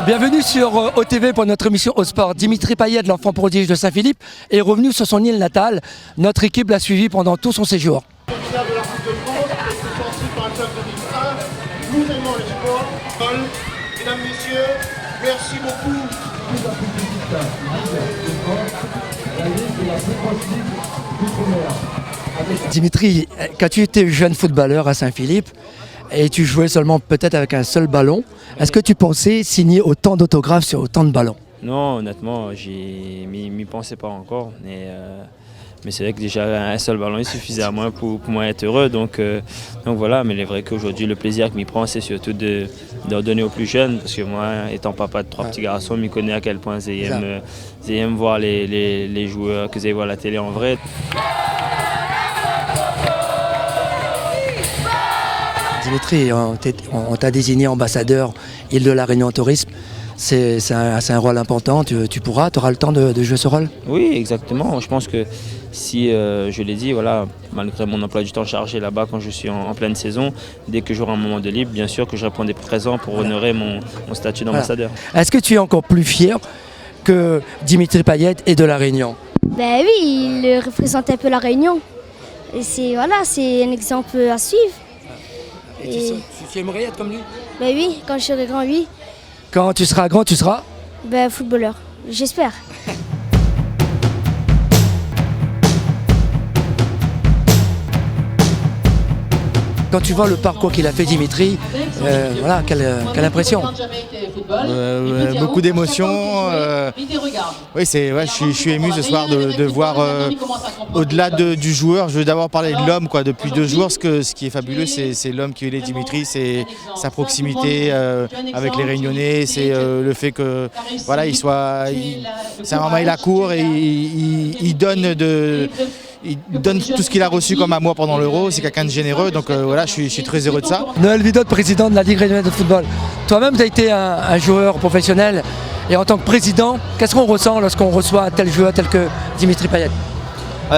Bienvenue sur OTV pour notre émission au sport. Dimitri Payet, l'enfant prodige de Saint-Philippe, est revenu sur son île natale. Notre équipe l'a suivi pendant tout son séjour. Finale de la Coupe de France, suspendu par le club 2001. Nous aimons le sport. Mesdames, Messieurs, merci beaucoup. Dimitri, quand tu étais jeune footballeur à Saint-Philippe et tu jouais seulement peut-être avec un seul ballon, est-ce que tu pensais signer autant d'autographes sur autant de ballons? Non, honnêtement, m'y pensais pas encore. Mais c'est vrai que déjà un seul ballon il suffisait à moi pour moi être heureux. Donc voilà, mais il est vrai qu'aujourd'hui le plaisir que m'y prend c'est surtout de donner aux plus jeunes. Parce que moi, étant papa de 3 petits garçons, je connais à quel point j'aime voir les joueurs que j'ai voir à la télé en vrai. Dimitri, on t'a désigné ambassadeur Île de la Réunion Tourisme. C'est un rôle important, tu auras le temps de jouer ce rôle? Oui, exactement. Je pense que si, je l'ai dit, voilà, malgré mon emploi du temps chargé là-bas quand je suis en pleine saison, dès que j'aurai un moment de libre, bien sûr que je répondrai présent pour honorer mon statut d'ambassadeur. Voilà. Est-ce que tu es encore plus fier que Dimitri Payet est de la Réunion? Ben oui, il représente un peu la Réunion. Et c'est un exemple à suivre. Et tu aimerais être comme lui? Ben oui, quand je serai grand, oui. Quand tu seras grand, tu seras? Ben footballeur, j'espère. Quand tu vois le parcours qu'il a fait Dimitri, voilà, quelle impression? Beaucoup d'émotions. Oui, je suis ému ce soir de voir au-delà du joueur. Je veux d'abord parler de l'homme, depuis 2 jours. Ce qui est fabuleux, c'est l'homme qui est Dimitri, c'est sa proximité avec les Réunionnais, c'est le fait que voilà, c'est un maman il a court et il donne Il donne tout ce qu'il a reçu comme amour pendant l'Euro, c'est quelqu'un de généreux, donc voilà, je suis très heureux de ça. Noël Vidot, président de la Ligue régionale de football. Toi-même, tu as été un joueur professionnel et en tant que président, qu'est-ce qu'on ressent lorsqu'on reçoit un tel joueur tel que Dimitri Payet?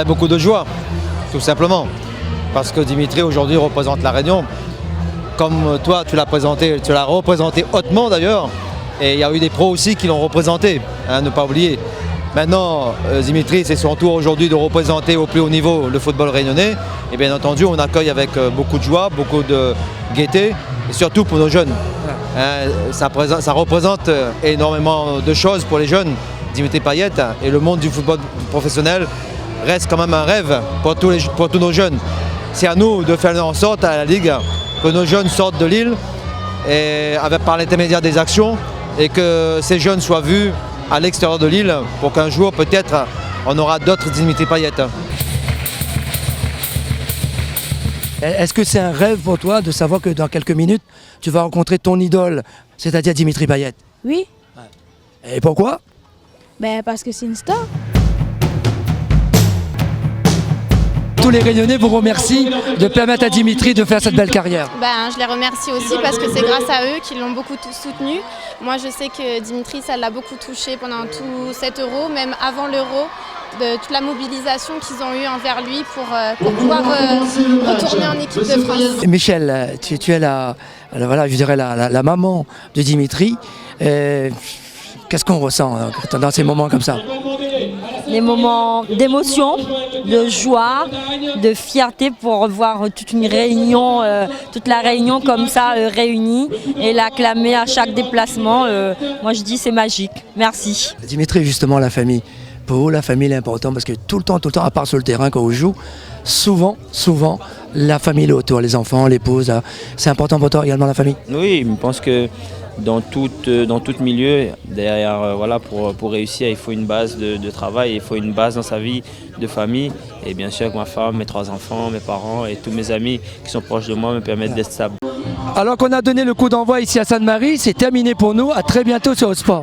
Beaucoup de joie, tout simplement, parce que Dimitri aujourd'hui représente la Réunion. Comme toi, tu l'as représenté hautement d'ailleurs, et il y a eu des pros aussi qui l'ont représenté, ne pas oublier. Maintenant, Dimitri, c'est son tour aujourd'hui de représenter au plus haut niveau le football réunionnais. Et bien entendu, on accueille avec beaucoup de joie, beaucoup de gaieté, et surtout pour nos jeunes. Ça représente énormément de choses pour les jeunes. Dimitri Payet et le monde du football professionnel reste quand même un rêve pour tous nos jeunes. C'est à nous de faire en sorte à la Ligue que nos jeunes sortent de l'île par l'intermédiaire des actions et que ces jeunes soient vus à l'extérieur de l'île pour qu'un jour peut-être on aura d'autres Dimitri Payet. Est-ce que c'est un rêve pour toi de savoir que dans quelques minutes tu vas rencontrer ton idole, c'est-à-dire Dimitri Payet? Oui. Et pourquoi? Parce que c'est une star. Tous les Réunionnais vous remercient de permettre à Dimitri de faire cette belle carrière. Je les remercie aussi parce que c'est grâce à eux qu'ils l'ont beaucoup soutenu. Moi je sais que Dimitri ça l'a beaucoup touché pendant tout cet Euro, même avant l'Euro, de toute la mobilisation qu'ils ont eue envers lui pour pouvoir retourner en équipe de France. Michel, tu es la maman de Dimitri. Qu'est-ce qu'on ressent dans ces moments comme ça? Des moments d'émotion, de joie, de fierté pour voir toute la Réunion comme ça réunie et l'acclamer à chaque déplacement. Moi je dis c'est magique. Merci. Dimitri, justement la famille. Pour vous, la famille est importante parce que tout le temps, à part sur le terrain quand on joue, souvent, la famille est autour, les enfants, l'épouse. C'est important pour toi également la famille? Oui, je pense que dans tout milieu, derrière, pour réussir, il faut une base de travail, il faut une base dans sa vie de famille. Et bien sûr que ma femme, mes 3 enfants, mes parents et tous mes amis qui sont proches de moi me permettent d'être stable. Alors qu'on a donné le coup d'envoi ici à Sainte-Marie, c'est terminé pour nous. À très bientôt sur Eurosport.